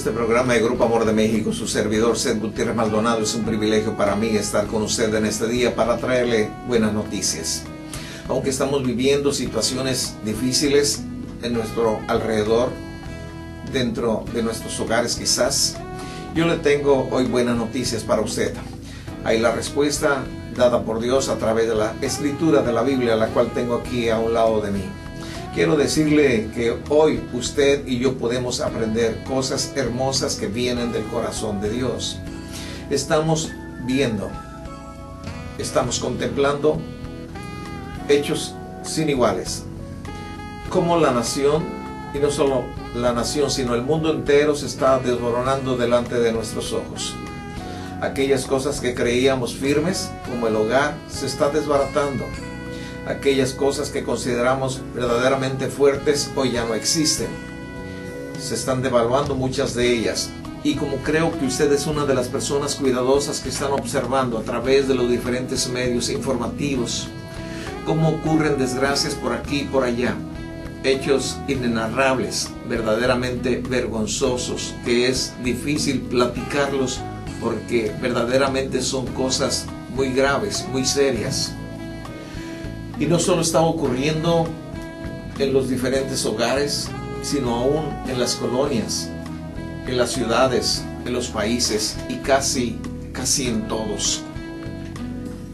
este programa de Grupo Amor de México, su servidor Seth Gutiérrez Maldonado. Es un privilegio para mí estar con usted en este día para traerle buenas noticias. Aunque estamos viviendo situaciones difíciles en nuestro alrededor, dentro de nuestros hogares quizás, yo le tengo hoy buenas noticias para usted. Hay la respuesta dada por Dios a través de la escritura de la Biblia, la cual tengo aquí a un lado de mí. Quiero decirle que hoy usted y yo podemos aprender cosas hermosas que vienen del corazón de Dios. Estamos viendo, estamos contemplando hechos sin iguales. Como la nación, y no solo la nación, sino el mundo entero se está desmoronando delante de nuestros ojos. Aquellas cosas que creíamos firmes, como el hogar, se está desbaratando. Aquellas cosas que consideramos verdaderamente fuertes hoy ya no existen. Se están devaluando muchas de ellas. Y como creo que usted es una de las personas cuidadosas que están observando a través de los diferentes medios informativos cómo ocurren desgracias por aquí y por allá, hechos inenarrables, verdaderamente vergonzosos, que es difícil platicarlos porque verdaderamente son cosas muy graves, muy serias. Y no solo está ocurriendo en los diferentes hogares, sino aún en las colonias, en las ciudades, en los países y casi en todos.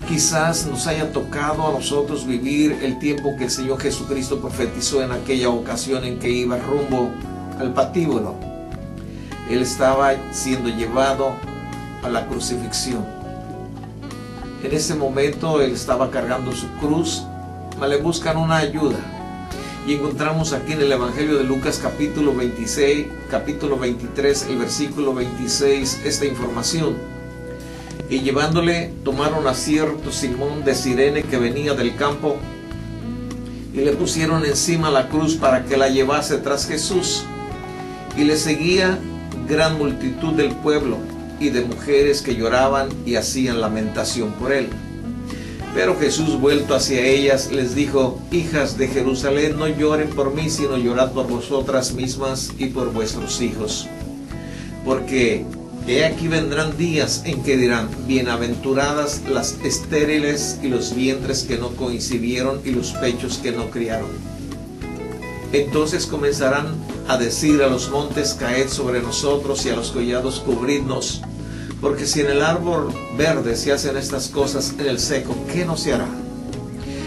Quizás nos haya tocado a nosotros vivir el tiempo que el Señor Jesucristo profetizó en aquella ocasión en que iba rumbo al patíbulo. Él estaba siendo llevado a la crucifixión. En ese momento él estaba cargando su cruz, le buscan una ayuda. Y encontramos aquí en el Evangelio de Lucas capítulo 26, capítulo 23, el versículo 26, esta información. Y llevándole, tomaron a cierto Simón de Cirene que venía del campo y le pusieron encima la cruz para que la llevase tras Jesús. Y le seguía gran multitud del pueblo y de mujeres que lloraban y hacían lamentación por él. Pero Jesús, vuelto hacia ellas, les dijo: hijas de Jerusalén, no lloren por mí, sino llorad por vosotras mismas y por vuestros hijos. Porque he aquí vendrán días en que dirán: bienaventuradas las estériles y los vientres que no concibieron y los pechos que no criaron. Entonces comenzarán a decir a los montes: caed sobre nosotros, y a los collados cubridnos. Porque si en el árbol verde se hacen estas cosas, en el seco, ¿qué no se hará?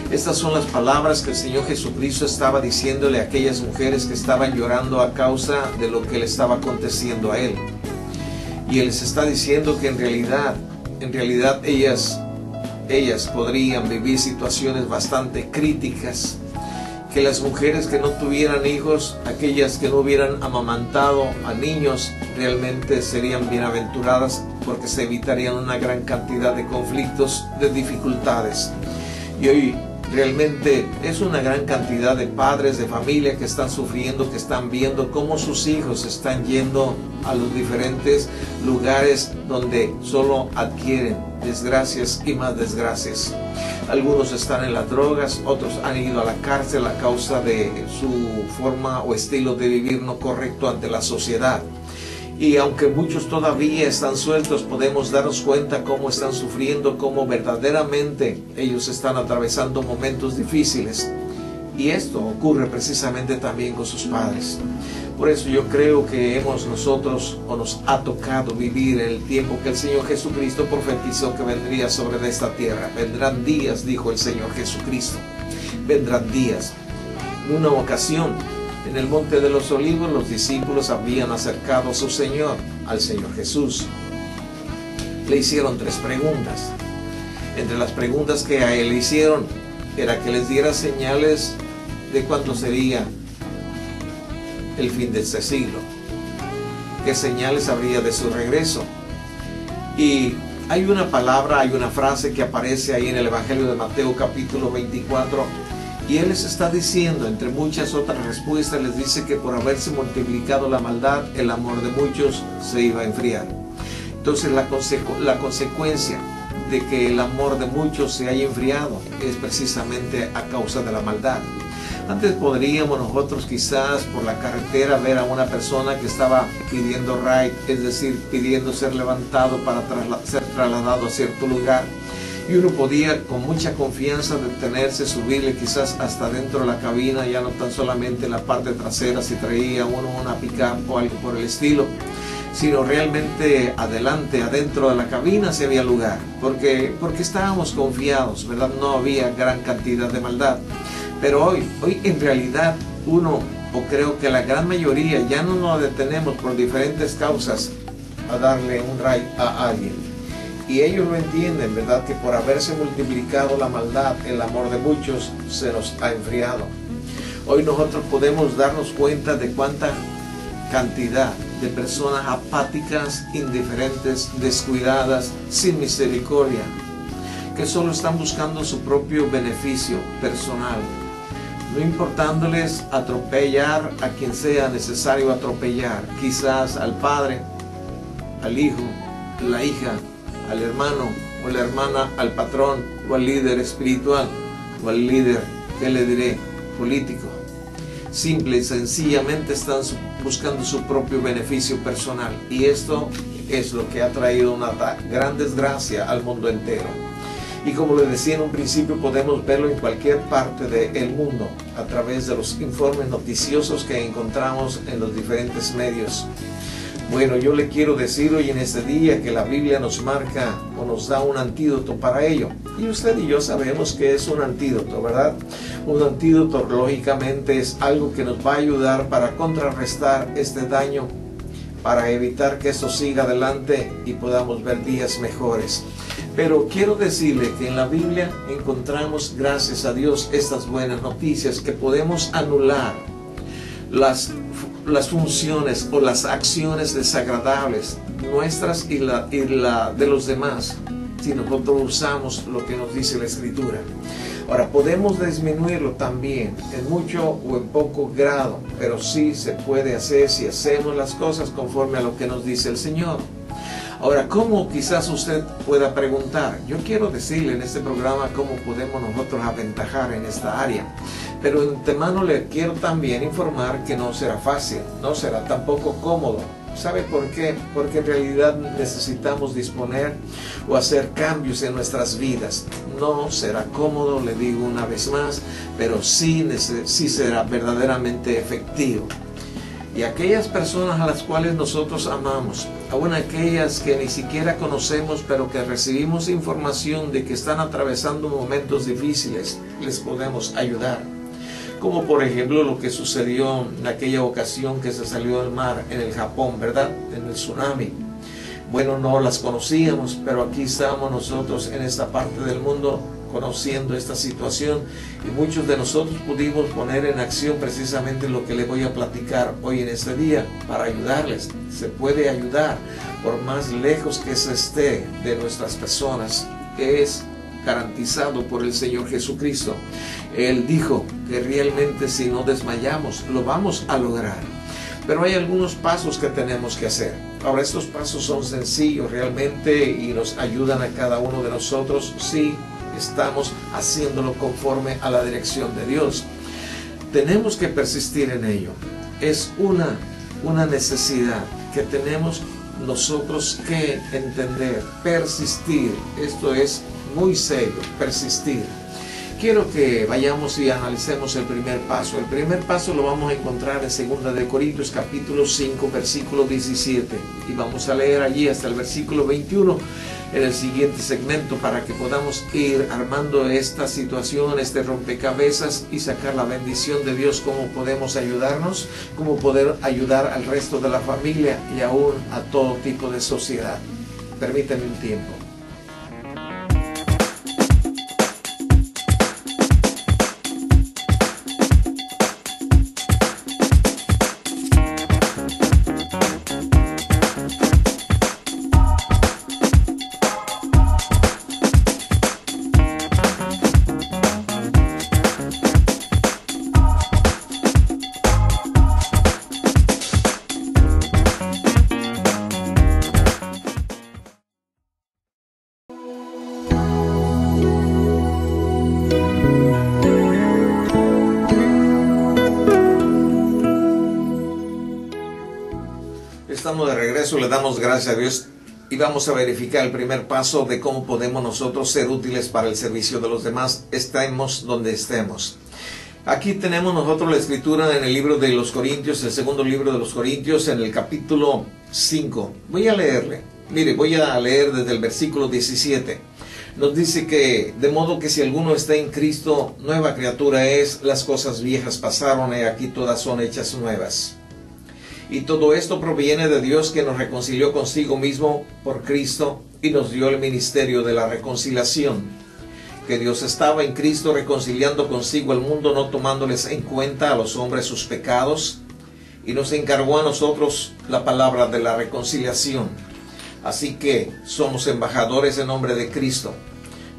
Estas son las palabras que el Señor Jesucristo estaba diciéndole a aquellas mujeres que estaban llorando a causa de lo que le estaba aconteciendo a él. Y él les está diciendo que en realidad ellas podrían vivir situaciones bastante críticas, que las mujeres que no tuvieran hijos, aquellas que no hubieran amamantado a niños, realmente serían bienaventuradas porque se evitarían una gran cantidad de conflictos, de dificultades. Y hoy realmente es una gran cantidad de padres de familia que están sufriendo, que están viendo cómo sus hijos están yendo a los diferentes lugares donde solo adquieren desgracias y más desgracias. Algunos están en las drogas, otros han ido a la cárcel a causa de su forma o estilo de vivir no correcto ante la sociedad. Y aunque muchos todavía están sueltos, podemos darnos cuenta cómo están sufriendo, cómo verdaderamente ellos están atravesando momentos difíciles. Y esto ocurre precisamente también con sus padres. Por eso yo creo que nosotros nos ha tocado vivir en el tiempo que el Señor Jesucristo profetizó que vendría sobre esta tierra. Vendrán días, dijo el Señor Jesucristo. Vendrán días. En una ocasión, en el Monte de los Olivos, los discípulos habían acercado a su Señor, al Señor Jesús. Le hicieron 3 preguntas. Entre las preguntas que a él le hicieron era que les diera señales de cuándo sería el fin de este siglo, qué señales habría de su regreso. Y hay una palabra, hay una frase que aparece ahí en el Evangelio de Mateo capítulo 24, y él les está diciendo, entre muchas otras respuestas, les dice que por haberse multiplicado la maldad, el amor de muchos se iba a enfriar. Entonces la consecuencia de que el amor de muchos se haya enfriado es precisamente a causa de la maldad. Antes podríamos nosotros quizás por la carretera ver a una persona que estaba pidiendo ride, es decir, pidiendo ser levantado para ser trasladado a cierto lugar. Y uno podía con mucha confianza detenerse, subirle quizás hasta dentro de la cabina, ya no tan solamente en la parte trasera si traía uno una pick-up o algo por el estilo, sino realmente adelante, adentro de la cabina si había lugar, porque estábamos confiados, ¿verdad? No había gran cantidad de maldad. Pero hoy en realidad uno, o creo que la gran mayoría, ya no nos detenemos por diferentes causas a darle un ride a alguien. Y ellos lo entienden, ¿verdad? Que por haberse multiplicado la maldad, el amor de muchos se nos ha enfriado. Hoy nosotros podemos darnos cuenta de cuánta cantidad de personas apáticas, indiferentes, descuidadas, sin misericordia, que solo están buscando su propio beneficio personal, no importándoles atropellar a quien sea necesario atropellar, quizás al padre, al hijo, la hija, al hermano o la hermana, al patrón o al líder espiritual o al líder, ¿qué le diré?, político. Simple y sencillamente están buscando su propio beneficio personal, y esto es lo que ha traído una gran desgracia al mundo entero. Y como les decía en un principio, podemos verlo en cualquier parte del mundo a través de los informes noticiosos que encontramos en los diferentes medios. Bueno, yo le quiero decir hoy en este día que la Biblia nos marca o nos da un antídoto para ello. Y usted y yo sabemos que es un antídoto, ¿verdad? Un antídoto, lógicamente, es algo que nos va a ayudar para contrarrestar este daño, para evitar que esto siga adelante y podamos ver días mejores. Pero quiero decirle que en la Biblia encontramos, gracias a Dios, estas buenas noticias, que podemos anular las funciones o las acciones desagradables nuestras y la de los demás, si nosotros usamos lo que nos dice la Escritura. Ahora, podemos disminuirlo también en mucho o en poco grado, pero sí se puede hacer si hacemos las cosas conforme a lo que nos dice el Señor. Ahora, ¿cómo? Quizás usted pueda preguntar. Yo quiero decirle en este programa cómo podemos nosotros aventajar en esta área. Pero de antemano le quiero también informar que no será fácil, no será tampoco cómodo. ¿Sabe por qué? Porque en realidad necesitamos disponer o hacer cambios en nuestras vidas. No será cómodo, le digo una vez más, pero sí será verdaderamente efectivo. Y aquellas personas a las cuales nosotros amamos, aún aquellas que ni siquiera conocemos, pero que recibimos información de que están atravesando momentos difíciles, les podemos ayudar. Como por ejemplo lo que sucedió en aquella ocasión que se salió del mar en el Japón, ¿verdad? En el tsunami. Bueno, no las conocíamos, pero aquí estamos nosotros en esta parte del mundo conociendo esta situación, y muchos de nosotros pudimos poner en acción precisamente lo que les voy a platicar hoy en este día para ayudarles. Se puede ayudar por más lejos que se esté de nuestras personas. Es garantizado por el Señor Jesucristo. Él dijo que realmente si no desmayamos lo vamos a lograr. Pero hay algunos pasos que tenemos que hacer. Ahora, estos pasos son sencillos realmente y nos ayudan a cada uno de nosotros si estamos haciéndolo conforme a la dirección de Dios. Tenemos que persistir en ello. Es una necesidad que tenemos nosotros que entender. Persistir, esto es muy serio, persistir. Quiero que vayamos y analicemos el primer paso. El primer paso lo vamos a encontrar en 2 de Corintios capítulo 5 versículo 17 y vamos a leer allí hasta el versículo 21 en el siguiente segmento para que podamos ir armando esta situación, este rompecabezas, y sacar la bendición de Dios, cómo podemos ayudarnos, cómo poder ayudar al resto de la familia y aún a todo tipo de sociedad. Permítanme un tiempo. Estamos de regreso, le damos gracias a Dios y vamos a verificar el primer paso de cómo podemos nosotros ser útiles para el servicio de los demás, estemos donde estemos. Aquí tenemos nosotros la escritura en el libro de los Corintios, el segundo libro de los Corintios, en el capítulo 5. Voy a leerle. Mire, voy a leer desde el versículo 17. Nos dice que, de modo que si alguno está en Cristo, nueva criatura es, las cosas viejas pasaron y aquí todas son hechas nuevas. Y todo esto proviene de Dios, que nos reconcilió consigo mismo por Cristo y nos dio el ministerio de la reconciliación. Que Dios estaba en Cristo reconciliando consigo el mundo, no tomándoles en cuenta a los hombres sus pecados, y nos encargó a nosotros la palabra de la reconciliación. Así que somos embajadores en nombre de Cristo,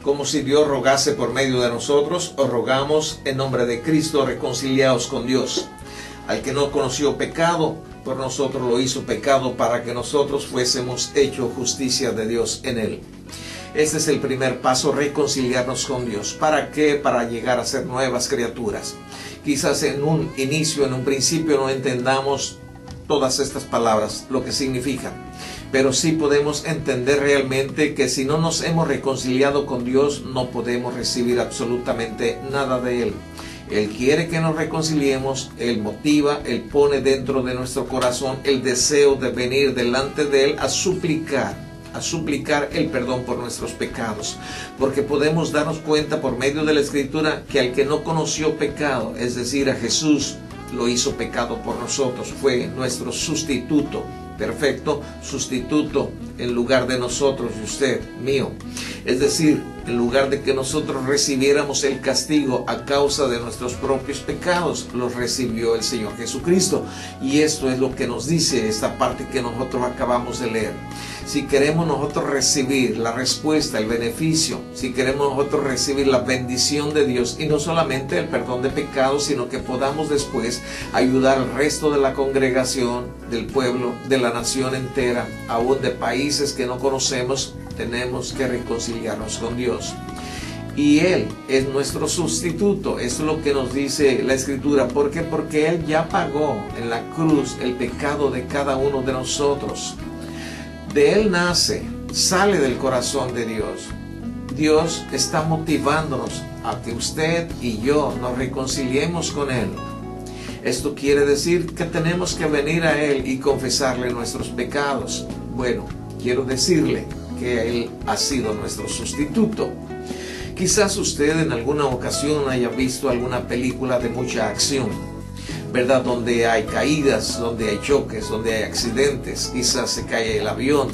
como si Dios rogase por medio de nosotros, os rogamos en nombre de Cristo, reconciliaos con Dios. Al que no conoció pecado, por nosotros lo hizo pecado, para que nosotros fuésemos hecho justicia de Dios en él. Este es el primer paso, reconciliarnos con Dios. ¿Para qué? Para llegar a ser nuevas criaturas. Quizás en un inicio, en un principio, no entendamos todas estas palabras, lo que significan. Pero sí podemos entender realmente que si no nos hemos reconciliado con Dios, no podemos recibir absolutamente nada de Él. Él quiere que nos reconciliemos, Él motiva, Él pone dentro de nuestro corazón el deseo de venir delante de Él a suplicar el perdón por nuestros pecados. Porque podemos darnos cuenta por medio de la Escritura que al que no conoció pecado, es decir, a Jesús, lo hizo pecado por nosotros, fue nuestro sustituto. Perfecto sustituto en lugar de nosotros y usted, mío. Es decir, en lugar de que nosotros recibiéramos el castigo a causa de nuestros propios pecados, los recibió el Señor Jesucristo. Y esto es lo que nos dice esta parte que nosotros acabamos de leer. Si queremos nosotros recibir la respuesta, el beneficio, si queremos nosotros recibir la bendición de Dios, y no solamente el perdón de pecados, sino que podamos después ayudar al resto de la congregación, del pueblo, de la nación entera, aún de países que no conocemos, tenemos que reconciliarnos con Dios. Y Él es nuestro sustituto. Eso es lo que nos dice la Escritura. ¿Por qué? Porque Él ya pagó en la cruz el pecado de cada uno de nosotros. De Él nace, sale del corazón de Dios. Dios está motivándonos a que usted y yo nos reconciliemos con Él. Esto quiere decir que tenemos que venir a Él y confesarle nuestros pecados. Bueno, quiero decirle que Él ha sido nuestro sustituto. Quizás usted en alguna ocasión haya visto alguna película de mucha acción, ¿verdad? Donde hay caídas, donde hay choques, donde hay accidentes, quizás se cae el avión,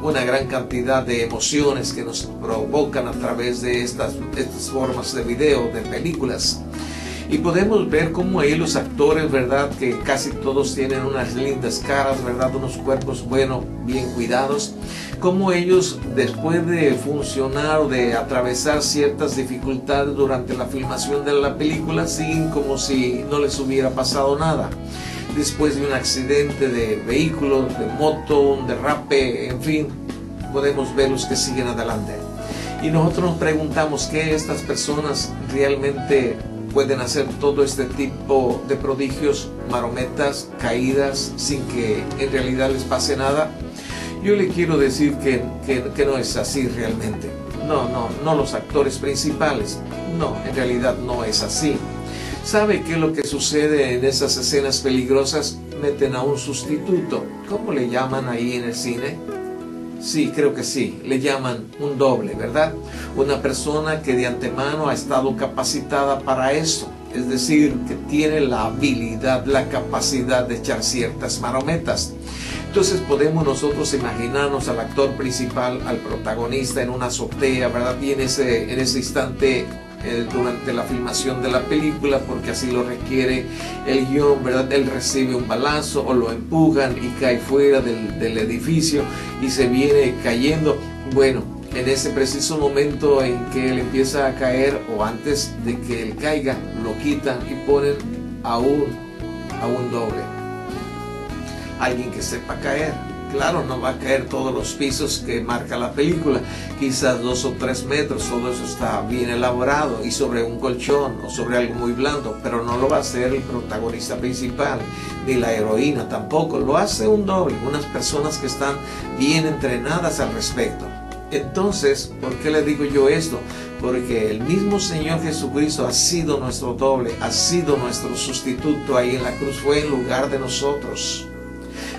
una gran cantidad de emociones que nos provocan a través de estas formas de video, de películas. Y podemos ver cómo ahí los actores, ¿verdad? Que casi todos tienen unas lindas caras, ¿verdad? Unos cuerpos, bien cuidados. Cómo ellos, después de funcionar o de atravesar ciertas dificultades durante la filmación de la película, siguen como si no les hubiera pasado nada. Después de un accidente de vehículo, de moto, un derrape, en fin, podemos verlos que siguen adelante. Y nosotros nos preguntamos qué estas personas realmente pueden hacer todo este tipo de prodigios, marometas, caídas, sin que en realidad les pase nada. Yo le quiero decir que no es así realmente. No los actores principales. No, en realidad no es así. ¿Sabe qué es lo que sucede en esas escenas peligrosas? Meten a un sustituto. ¿Cómo le llaman ahí en el cine? Sí, creo que sí, le llaman un doble, ¿verdad? Una persona que de antemano ha estado capacitada para eso, es decir, que tiene la habilidad, la capacidad de echar ciertas marometas. Entonces podemos nosotros imaginarnos al actor principal, al protagonista en una azotea, ¿verdad? Y en ese instante, durante la filmación de la película, porque así lo requiere el guión, ¿verdad? Él recibe un balazo o lo empujan y cae fuera del edificio y se viene cayendo. Bueno, en ese preciso momento en que él empieza a caer, o antes de que él caiga, lo quitan y ponen a un doble. Alguien que sepa caer, Claro, no va a caer todos los pisos que marca la película, quizás 2 o 3 metros, todo eso está bien elaborado y sobre un colchón o sobre algo muy blando, pero no lo va a hacer el protagonista principal, ni la heroína tampoco, lo hace un doble, unas personas que están bien entrenadas al respecto. Entonces, ¿por qué le digo yo esto? Porque el mismo Señor Jesucristo ha sido nuestro doble, ha sido nuestro sustituto ahí en la cruz, fue en lugar de nosotros.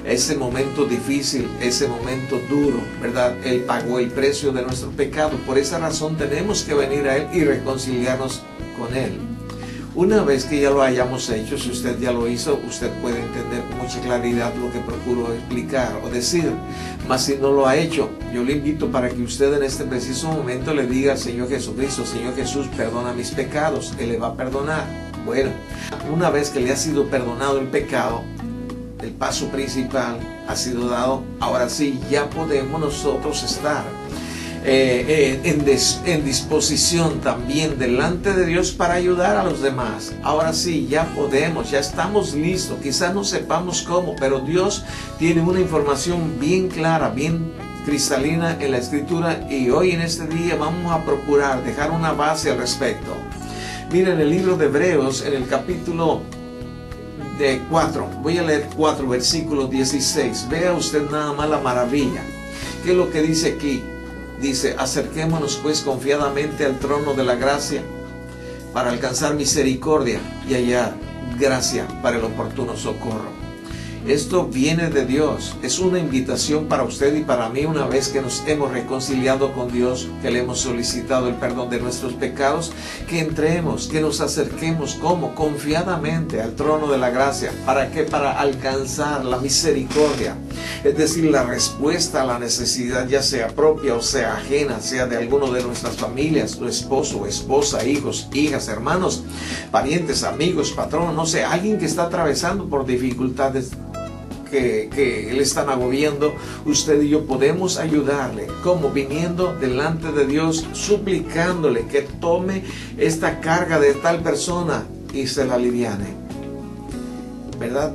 Ese momento difícil, ese momento duro, ¿verdad? Él pagó el precio de nuestro pecado. Por esa razón tenemos que venir a Él y reconciliarnos con Él. Una vez que ya lo hayamos hecho, si usted ya lo hizo, usted puede entender con mucha claridad lo que procuro explicar o decir. Mas si no lo ha hecho, yo le invito para que usted en este preciso momento le diga al Señor Jesucristo: Señor Jesús, perdona mis pecados. Él le va a perdonar. Bueno, una vez que le ha sido perdonado el pecado, el paso principal ha sido dado. Ahora sí, ya podemos nosotros estar en disposición también delante de Dios para ayudar a los demás. Ahora sí, ya podemos, ya estamos listos. Quizás no sepamos cómo, pero Dios tiene una información bien clara, bien cristalina en la Escritura, y hoy en este día vamos a procurar dejar una base al respecto. Miren el libro de Hebreos, en el capítulo 4, voy a leer 4, versículo 16. Vea usted nada más la maravilla. ¿Qué es lo que dice aquí? Dice: acerquémonos pues confiadamente al trono de la gracia para alcanzar misericordia y hallar gracia para el oportuno socorro. Esto viene de Dios, es una invitación para usted y para mí. Una vez que nos hemos reconciliado con Dios, que le hemos solicitado el perdón de nuestros pecados, que entremos, que nos acerquemos, ¿cómo? Confiadamente al trono de la gracia. ¿Para qué? Para alcanzar la misericordia, es decir, la respuesta a la necesidad, ya sea propia o sea ajena, sea de alguno de nuestras familias, tu esposo, esposa, hijos, hijas, hermanos, parientes, amigos, patrón, no sé, alguien que está atravesando por dificultades que le están agobiando. Usted y yo podemos ayudarle, como viniendo delante de Dios, suplicándole que tome esta carga de tal persona y se la aliviane. ¿Verdad?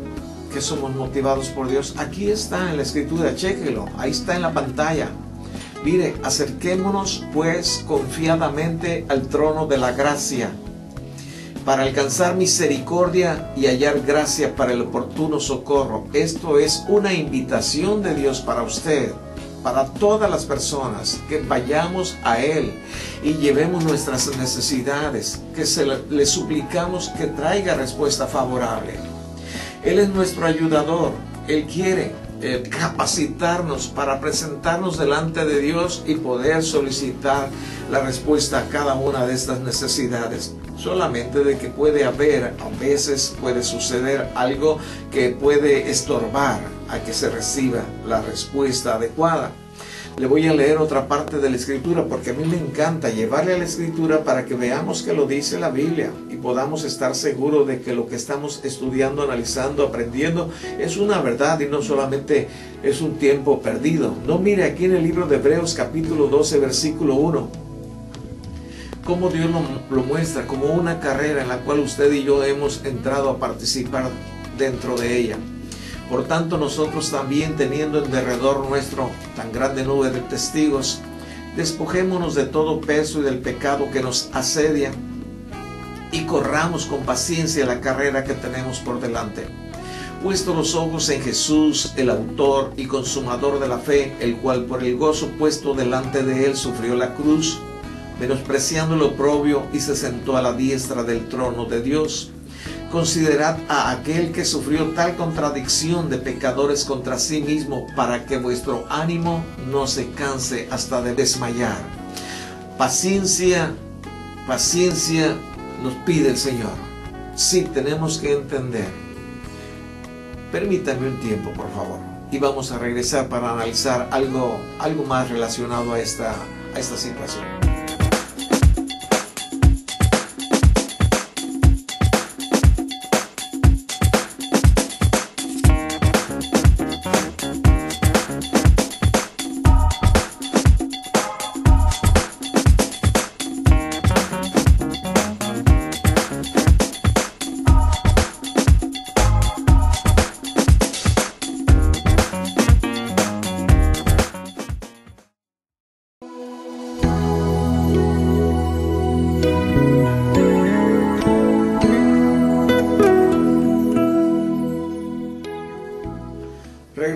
Que somos motivados por Dios. Aquí está en la Escritura, chéquelo, ahí está en la pantalla. Mire, acerquémonos pues confiadamente al trono de la gracia para alcanzar misericordia y hallar gracia para el oportuno socorro. Esto es una invitación de Dios para usted, para todas las personas, que vayamos a Él y llevemos nuestras necesidades, que le suplicamos que traiga respuesta favorable. Él es nuestro ayudador. Él quiere capacitarnos para presentarnos delante de Dios y poder solicitar la respuesta a cada una de estas necesidades. Solamente de que puede haber, a veces puede suceder algo que puede estorbar a que se reciba la respuesta adecuada. Le voy a leer otra parte de la Escritura, porque a mí me encanta llevarle a la Escritura para que veamos que lo dice la Biblia y podamos estar seguros de que lo que estamos estudiando, analizando, aprendiendo es una verdad y no solamente es un tiempo perdido. No, mire aquí en el libro de Hebreos capítulo 12 versículo 1 cómo Dios lo muestra como una carrera en la cual usted y yo hemos entrado a participar dentro de ella. Por tanto, nosotros también, teniendo en derredor nuestro tan grande nube de testigos, despojémonos de todo peso y del pecado que nos asedia, y corramos con paciencia la carrera que tenemos por delante. Puesto los ojos en Jesús, el autor y consumador de la fe, el cual por el gozo puesto delante de él sufrió la cruz, menospreciando el oprobio, y se sentó a la diestra del trono de Dios. Considerad a aquel que sufrió tal contradicción de pecadores contra sí mismo, para que vuestro ánimo no se canse hasta de desmayar. Paciencia, paciencia nos pide el Señor. Sí, tenemos que entender. Permítanme un tiempo, por favor, y vamos a regresar para analizar algo más relacionado a esta situación.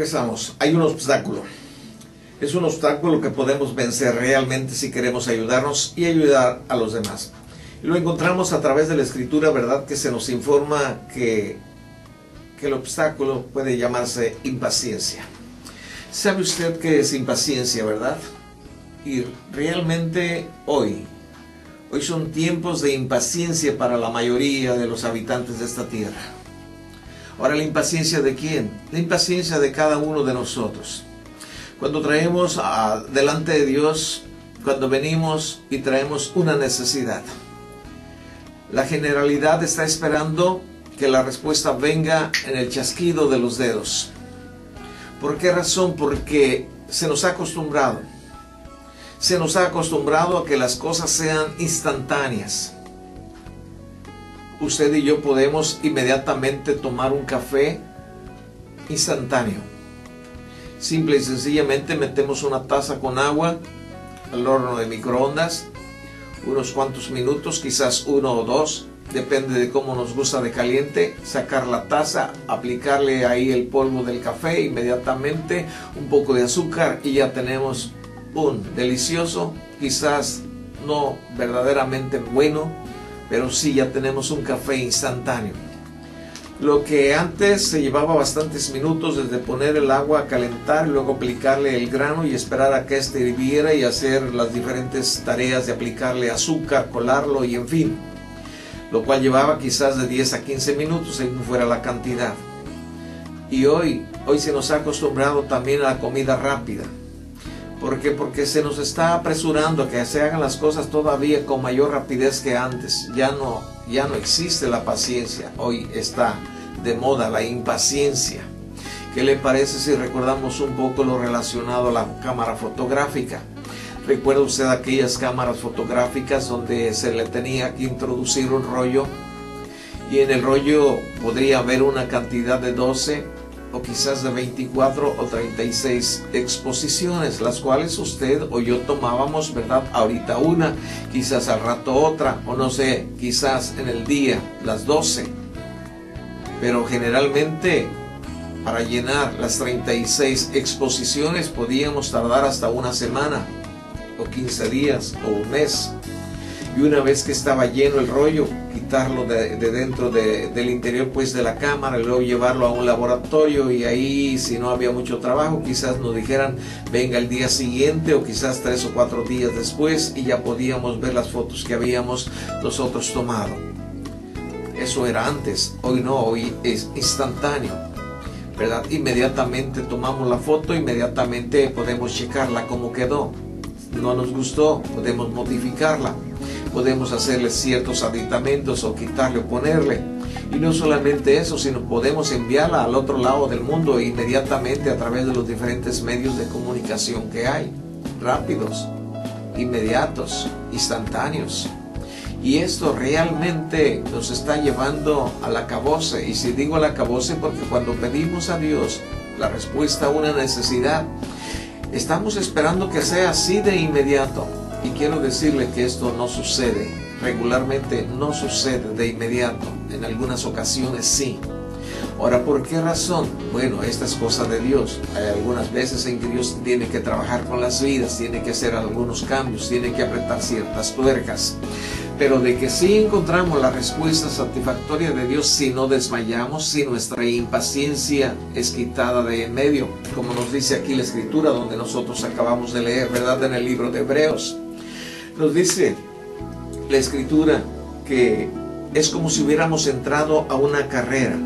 Regresamos. Hay un obstáculo. Es un obstáculo que podemos vencer realmente si queremos ayudarnos y ayudar a los demás. Y lo encontramos a través de la Escritura, ¿verdad? Que se nos informa que el obstáculo puede llamarse impaciencia. ¿Sabe usted qué es impaciencia, verdad? Y realmente hoy son tiempos de impaciencia para la mayoría de los habitantes de esta tierra. Ahora, ¿la impaciencia de quién? La impaciencia de cada uno de nosotros. Cuando traemos delante de Dios, cuando venimos y traemos una necesidad, la generalidad está esperando que la respuesta venga en el chasquido de los dedos. ¿Por qué razón? Porque se nos ha acostumbrado. Se nos ha acostumbrado a que las cosas sean instantáneas. Usted y yo podemos inmediatamente tomar un café instantáneo. Simple y sencillamente metemos una taza con agua al horno de microondas, unos cuantos minutos, quizás 1 o 2, depende de cómo nos gusta de caliente, sacar la taza, aplicarle ahí el polvo del café, inmediatamente un poco de azúcar y ya tenemos un delicioso, quizás no verdaderamente bueno, pero sí ya tenemos un café instantáneo. Lo que antes se llevaba bastantes minutos desde poner el agua a calentar, luego aplicarle el grano y esperar a que éste hirviera y hacer las diferentes tareas de aplicarle azúcar, colarlo y en fin. Lo cual llevaba quizás de 10 a 15 minutos según fuera la cantidad. Y hoy se nos ha acostumbrado también a la comida rápida. ¿Por qué? Porque se nos está apresurando a que se hagan las cosas todavía con mayor rapidez que antes. Ya no existe la paciencia, hoy está de moda la impaciencia. ¿Qué le parece si recordamos un poco lo relacionado a la cámara fotográfica? ¿Recuerda usted aquellas cámaras fotográficas donde se le tenía que introducir un rollo? Y en el rollo podría haber una cantidad de 12 o quizás de 24 o 36 exposiciones, las cuales usted o yo tomábamos, ¿verdad? Ahorita una, quizás al rato otra, o no sé, quizás en el día las 12. Pero generalmente para llenar las 36 exposiciones podíamos tardar hasta una semana, o 15 días, o un mes. Y una vez que estaba lleno el rollo, quitarlo de dentro del interior pues de la cámara y luego llevarlo a un laboratorio, y ahí si no había mucho trabajo quizás nos dijeran venga el día siguiente o quizás 3 o 4 días después y ya podíamos ver las fotos que habíamos nosotros tomado. Eso era antes, hoy no, hoy es instantáneo, ¿verdad? Inmediatamente tomamos la foto, inmediatamente podemos checarla cómo quedó. No nos gustó, podemos modificarla. Podemos hacerle ciertos aditamentos o quitarle o ponerle. Y no solamente eso, sino podemos enviarla al otro lado del mundo inmediatamente a través de los diferentes medios de comunicación que hay. Rápidos, inmediatos, instantáneos. Y esto realmente nos está llevando al acabose. Y si digo al acabose porque cuando pedimos a Dios la respuesta a una necesidad, estamos esperando que sea así de inmediato. Y quiero decirle que esto no sucede, regularmente no sucede de inmediato, en algunas ocasiones sí. Ahora, ¿por qué razón? Bueno, esta es cosa de Dios. Hay algunas veces en que Dios tiene que trabajar con las vidas, tiene que hacer algunos cambios, tiene que apretar ciertas tuercas. Pero de que sí encontramos la respuesta satisfactoria de Dios si no desmayamos, si nuestra impaciencia es quitada de en medio, como nos dice aquí la Escritura, donde nosotros acabamos de leer, ¿verdad? En el libro de Hebreos. Nos dice la Escritura que es como si hubiéramos entrado a una carrera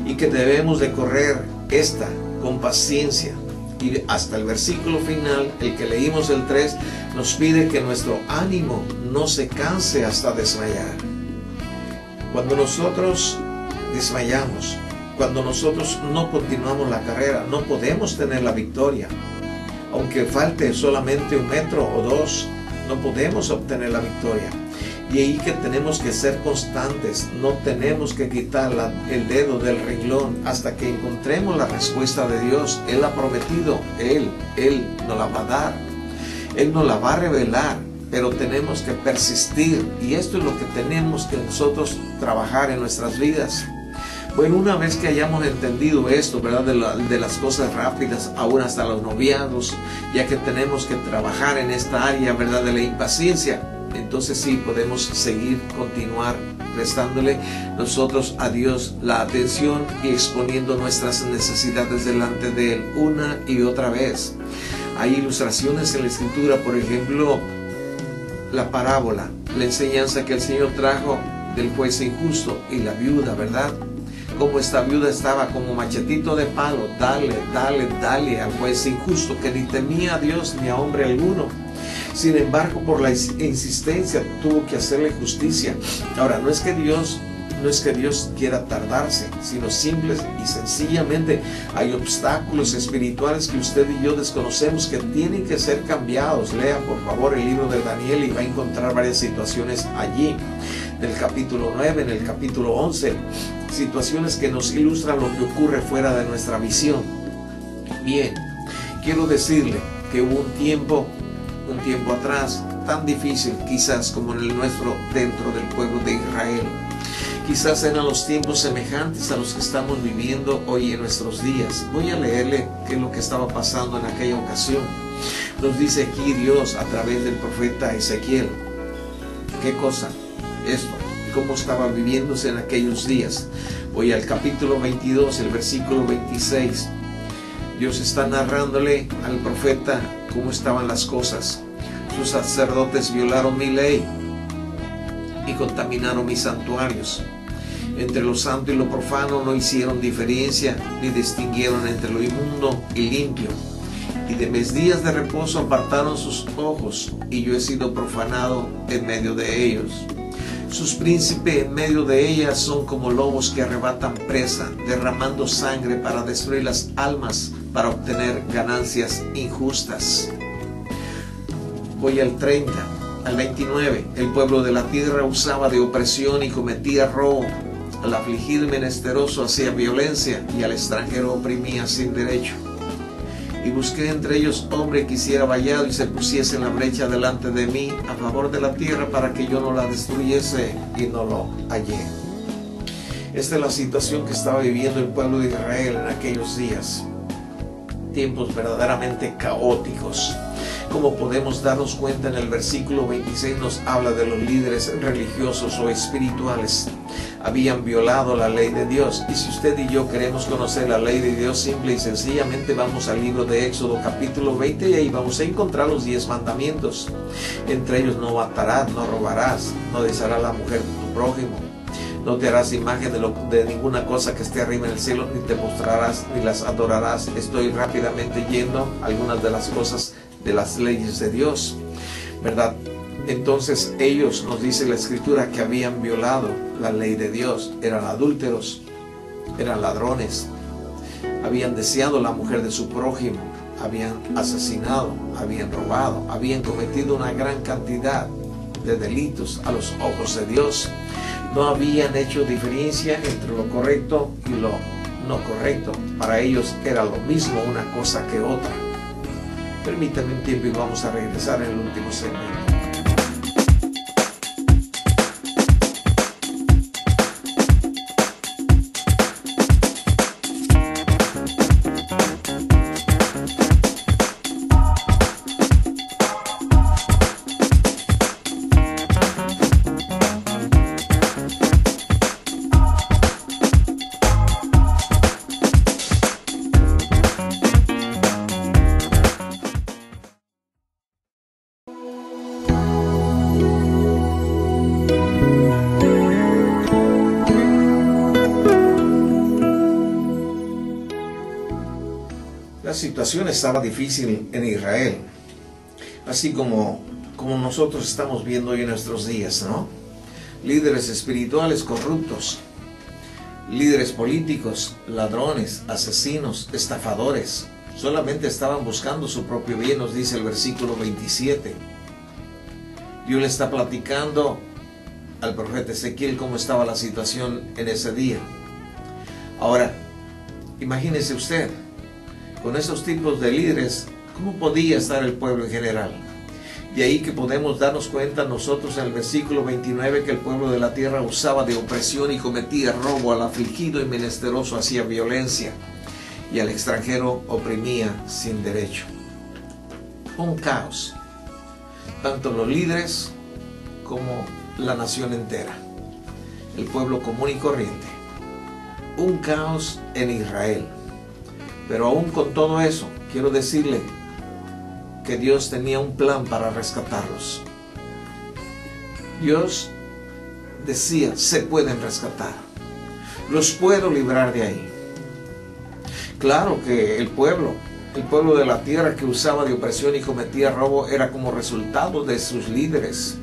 y que debemos de correr esta con paciencia. Y hasta el versículo final, el que leímos el 3, nos pide que nuestro ánimo no se canse hasta desmayar. Cuando nosotros desmayamos, cuando nosotros no continuamos la carrera, no podemos tener la victoria. Aunque falte solamente 1 metro o 2, no podemos obtener la victoria. Y ahí que tenemos que ser constantes, no tenemos que quitar el dedo del renglón hasta que encontremos la respuesta de Dios. Él ha prometido, Él nos la va a dar, Él nos la va a revelar, pero tenemos que persistir. Y esto es lo que tenemos que nosotros trabajar en nuestras vidas. Bueno, una vez que hayamos entendido esto, ¿verdad? De las cosas rápidas, aún hasta los noviazgos, ya que tenemos que trabajar en esta área, ¿verdad? De la impaciencia, entonces sí podemos continuar prestándole nosotros a Dios la atención y exponiendo nuestras necesidades delante de Él una y otra vez. Hay ilustraciones en la Escritura, por ejemplo, la parábola, la enseñanza que el Señor trajo del juez injusto y la viuda, ¿verdad? Como esta viuda estaba como machetito de palo, dale al juez injusto, que ni temía a Dios ni a hombre alguno. Sin embargo, por la insistencia tuvo que hacerle justicia. Ahora, no es que Dios quiera tardarse, sino simple y sencillamente hay obstáculos espirituales que usted y yo desconocemos que tienen que ser cambiados. Lea por favor el libro de Daniel y va a encontrar varias situaciones allí, del capítulo 9, en el capítulo 11, situaciones que nos ilustran lo que ocurre fuera de nuestra visión. Bien, quiero decirle que hubo un tiempo atrás tan difícil quizás como en el nuestro dentro del pueblo de Israel. Quizás eran los tiempos semejantes a los que estamos viviendo hoy en nuestros días. Voy a leerle qué es lo que estaba pasando en aquella ocasión. Nos dice aquí Dios a través del profeta Ezequiel. ¿Qué cosa? Esto, cómo estaba viviéndose en aquellos días. Voy al capítulo 22, el versículo 26. Dios está narrándole al profeta cómo estaban las cosas. Sus sacerdotes violaron mi ley y contaminaron mis santuarios. Entre lo santo y lo profano no hicieron diferencia, ni distinguieron entre lo inmundo y limpio. Y de mis días de reposo apartaron sus ojos, y yo he sido profanado en medio de ellos. Sus príncipes en medio de ellas son como lobos que arrebatan presa, derramando sangre para destruir las almas, para obtener ganancias injustas. Voy al 30, al 29. El pueblo de la tierra usaba de opresión y cometía robo. Al afligido y menesteroso hacía violencia, y al extranjero oprimía sin derecho. Y busqué entre ellos hombre que hiciera vallado y se pusiese en la brecha delante de mí a favor de la tierra para que yo no la destruyese, y no lo hallé. Esta es la situación que estaba viviendo el pueblo de Israel en aquellos días. Tiempos verdaderamente caóticos. Como podemos darnos cuenta, en el versículo 26 nos habla de los líderes religiosos o espirituales. Habían violado la ley de Dios. Y si usted y yo queremos conocer la ley de Dios, simple y sencillamente vamos al libro de Éxodo capítulo 20 y ahí vamos a encontrar los 10 mandamientos. Entre ellos: no matarás, no robarás, no desearás la mujer de tu prójimo, no te harás imagen de ninguna cosa que esté arriba en el cielo, ni te mostrarás ni las adorarás. Estoy rápidamente yendo a algunas de las cosas de las leyes de Dios, ¿verdad? Entonces ellos, nos dice la Escritura, que habían violado la ley de Dios. Eran adúlteros, eran ladrones, habían deseado la mujer de su prójimo, habían asesinado, habían robado, habían cometido una gran cantidad de delitos a los ojos de Dios. No habían hecho diferencia entre lo correcto y lo no correcto. Para ellos era lo mismo una cosa que otra. Permítanme un tiempo y vamos a regresar en el último segmento. La situación estaba difícil en Israel, así como nosotros estamos viendo hoy en nuestros días, ¿no? Líderes espirituales corruptos, líderes políticos, ladrones, asesinos, estafadores, solamente estaban buscando su propio bien, nos dice el versículo 27. Dios le está platicando al profeta Ezequiel cómo estaba la situación en ese día. Ahora, imagínese usted, con esos tipos de líderes, ¿cómo podía estar el pueblo en general? De ahí que podemos darnos cuenta nosotros en el versículo 29 que el pueblo de la tierra usaba de opresión y cometía robo, al afligido y menesteroso hacía violencia y al extranjero oprimía sin derecho. Un caos, tanto los líderes como la nación entera, el pueblo común y corriente. Un caos en Israel. Pero aún con todo eso, quiero decirle que Dios tenía un plan para rescatarlos. Dios decía, se pueden rescatar. Los puedo librar de ahí. Claro que el pueblo de la tierra que usaba de opresión y cometía robo era como resultado de sus líderes.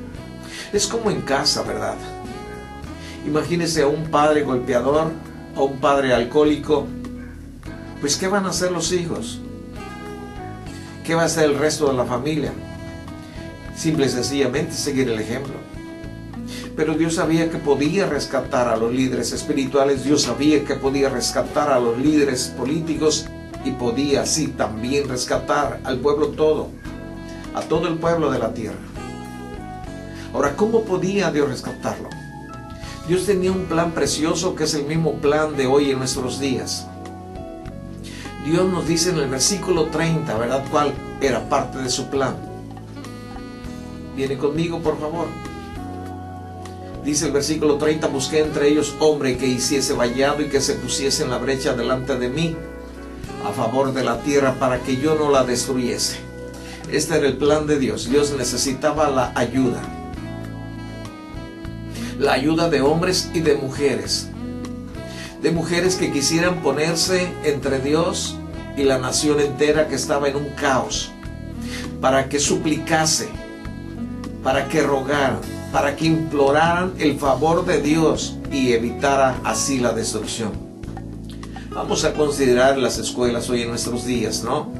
Es como en casa, ¿verdad? Imagínese a un padre golpeador, a un padre alcohólico. Pues ¿qué van a hacer los hijos? ¿Qué va a hacer el resto de la familia? Simple y sencillamente seguir el ejemplo. Pero Dios sabía que podía rescatar a los líderes espirituales, Dios sabía que podía rescatar a los líderes políticos y podía así también rescatar al pueblo todo, a todo el pueblo de la tierra. Ahora, ¿cómo podía Dios rescatarlo? Dios tenía un plan precioso que es el mismo plan de hoy en nuestros días. Dios nos dice en el versículo 30, ¿verdad? ¿Cuál era parte de su plan? Viene conmigo, por favor. Dice el versículo 30, busqué entre ellos hombre que hiciese vallado y que se pusiese en la brecha delante de mí, a favor de la tierra, para que yo no la destruyese. Este era el plan de Dios. Dios necesitaba la ayuda de hombres y de mujeres que quisieran ponerse entre Dios y la nación entera que estaba en un caos, para que suplicase, para que rogaran, para que imploraran el favor de Dios y evitara así la destrucción. Vamos a considerar las escuelas hoy en nuestros días, ¿no?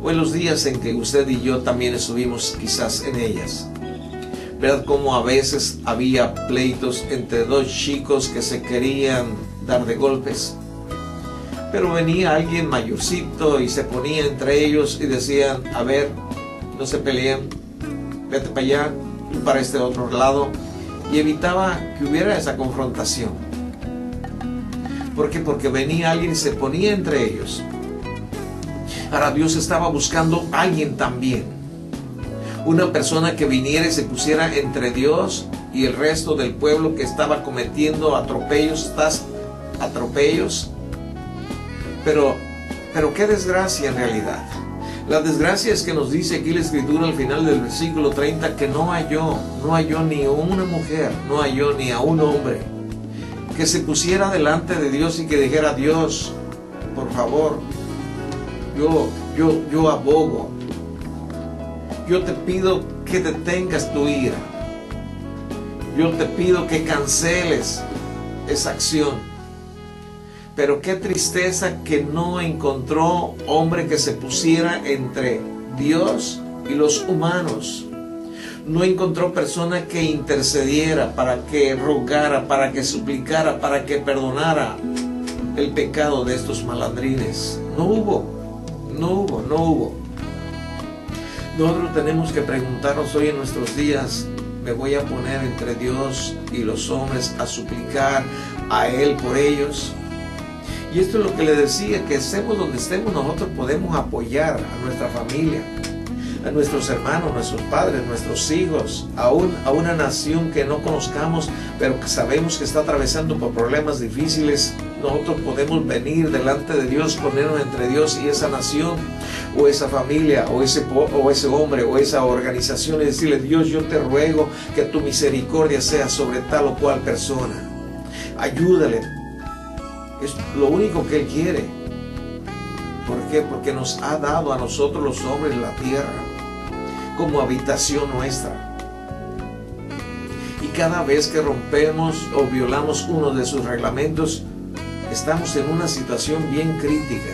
O en los días en que usted y yo también estuvimos quizás en ellas. ¿Verdad? Como a veces había pleitos entre dos chicos que se querían dar de golpes. Pero venía alguien mayorcito y se ponía entre ellos y decían, a ver, no se peleen, vete para allá, tú para este otro lado, y evitaba que hubiera esa confrontación. ¿Por qué? Porque venía alguien y se ponía entre ellos. Ahora Dios estaba buscando a alguien también, una persona que viniera y se pusiera entre Dios y el resto del pueblo que estaba cometiendo atropellos. Pero qué desgracia en realidad. La desgracia es que nos dice aquí la escritura al final del versículo 30 que no halló ni a una mujer, no halló ni a un hombre que se pusiera delante de Dios y que dijera, Dios, por favor, yo abogo, yo te pido que detengas tu ira, yo te pido que canceles esa acción. Pero qué tristeza que no encontró hombre que se pusiera entre Dios y los humanos. No encontró persona que intercediera, para que rogara, para que suplicara, para que perdonara el pecado de estos malandrines. No hubo. Nosotros tenemos que preguntarnos hoy en nuestros días, ¿me voy a poner entre Dios y los hombres a suplicar a Él por ellos? Y esto es lo que le decía, que estemos donde estemos, nosotros podemos apoyar a nuestra familia, a nuestros hermanos, nuestros padres, nuestros hijos, a una nación que no conozcamos, pero que sabemos que está atravesando por problemas difíciles. Nosotros podemos venir delante de Dios, ponernos entre Dios y esa nación, o esa familia, o ese hombre, o esa organización, y decirle, Dios, yo te ruego que tu misericordia sea sobre tal o cual persona. Ayúdale. Es lo único que Él quiere. ¿Por qué? Porque nos ha dado a nosotros los hombres la tierra como habitación nuestra. Y cada vez que rompemos o violamos uno de sus reglamentos, estamos en una situación bien crítica.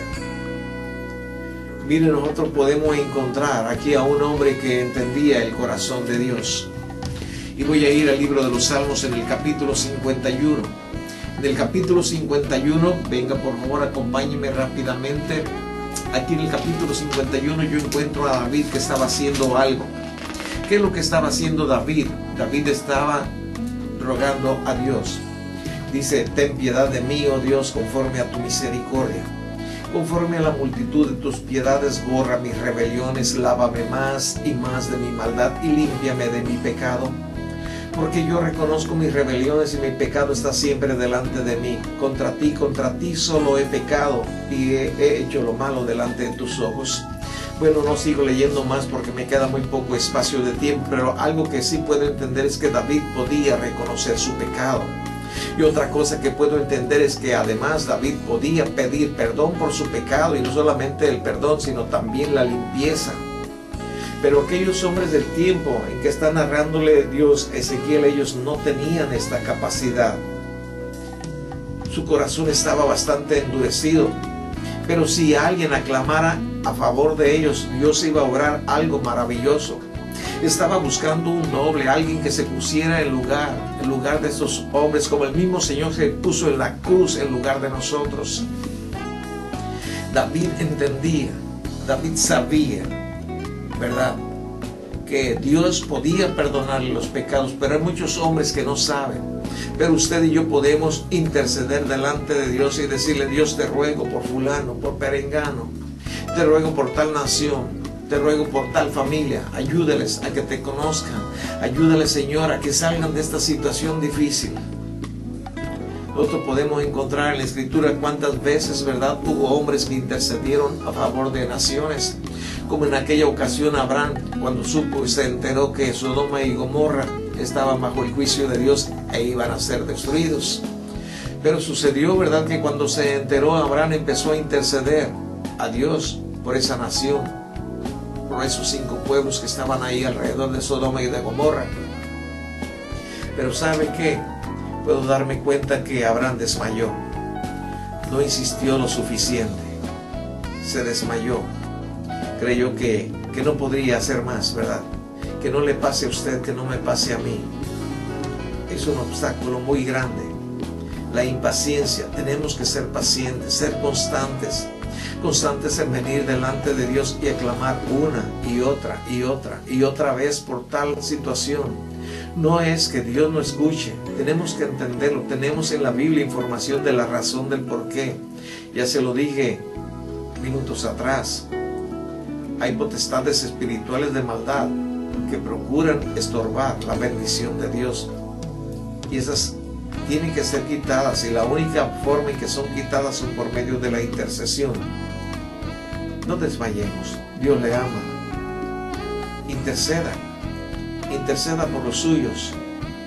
Miren, nosotros podemos encontrar aquí a un hombre que entendía el corazón de Dios. Y voy a ir al libro de los Salmos en el capítulo 51. Del capítulo 51, venga por favor, acompáñeme rápidamente. Aquí en el capítulo 51 yo encuentro a David que estaba haciendo algo. ¿Qué es lo que estaba haciendo David? David estaba rogando a Dios. Dice, ten piedad de mí, oh Dios, conforme a tu misericordia. Conforme a la multitud de tus piedades, borra mis rebeliones, lávame más y más de mi maldad y límpiame de mi pecado. Porque yo reconozco mis rebeliones y mi pecado está siempre delante de mí. Contra ti solo he pecado y he hecho lo malo delante de tus ojos. Bueno, no sigo leyendo más porque me queda muy poco espacio de tiempo, pero algo que sí puedo entender es que David podía reconocer su pecado. Y otra cosa que puedo entender es que además David podía pedir perdón por su pecado, y no solamente el perdón, sino también la limpieza. Pero aquellos hombres del tiempo en que está narrándole Dios a Ezequiel, ellos no tenían esta capacidad. Su corazón estaba bastante endurecido. Pero si alguien aclamara a favor de ellos, Dios iba a obrar algo maravilloso. Estaba buscando un noble, alguien que se pusiera en lugar de esos hombres, como el mismo Señor se puso en la cruz en lugar de nosotros. David entendía, David sabía, ¿verdad?, que Dios podía perdonarle los pecados, pero hay muchos hombres que no saben. Pero usted y yo podemos interceder delante de Dios y decirle, Dios, te ruego por fulano, por perengano, te ruego por tal nación, te ruego por tal familia, ayúdales a que te conozcan, ayúdales, Señor, a que salgan de esta situación difícil. Nosotros podemos encontrar en la Escritura cuántas veces, ¿verdad?, hubo hombres que intercedieron a favor de naciones, como en aquella ocasión Abraham, cuando supo y se enteró que Sodoma y Gomorra estaban bajo el juicio de Dios e iban a ser destruidos. Pero sucedió, ¿verdad?, que cuando se enteró, Abraham empezó a interceder a Dios por esa nación, por esos 5 pueblos que estaban ahí alrededor de Sodoma y de Gomorra. Pero ¿sabe qué? Puedo darme cuenta que Abraham desmayó. No insistió lo suficiente. Se desmayó. Creyó que no podría hacer más, ¿verdad? Que no le pase a usted, que no me pase a mí. Es un obstáculo muy grande. La impaciencia. Tenemos que ser pacientes, ser constantes. Constantes en venir delante de Dios y aclamar una y otra y otra y otra vez por tal situación. No es que Dios no escuche, tenemos que entenderlo. Tenemos en la Biblia información de la razón del por qué. Ya se lo dije minutos atrás. Hay potestades espirituales de maldad que procuran estorbar la bendición de Dios, y esas tienen que ser quitadas, y la única forma en que son quitadas son por medio de la intercesión. No desmayemos, Dios le ama. Interceda por los suyos,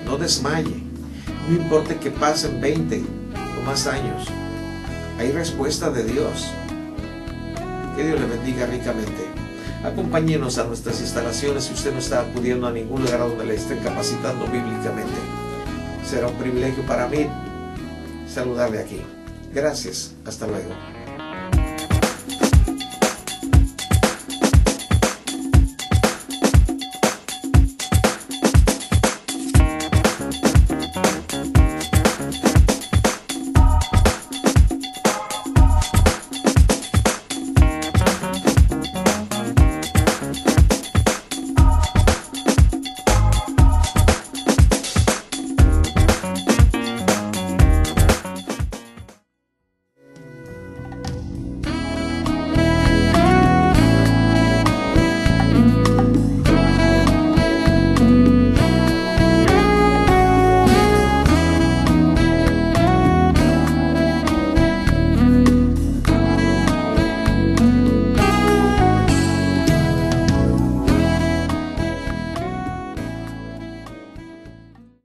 no desmaye. No importa que pasen 20 o más años, hay respuesta de Dios. Que Dios le bendiga ricamente. Acompáñenos a nuestras instalaciones si usted no está acudiendo a ningún lugar donde le estén capacitando bíblicamente. Será un privilegio para mí saludarle aquí. Gracias. Hasta luego.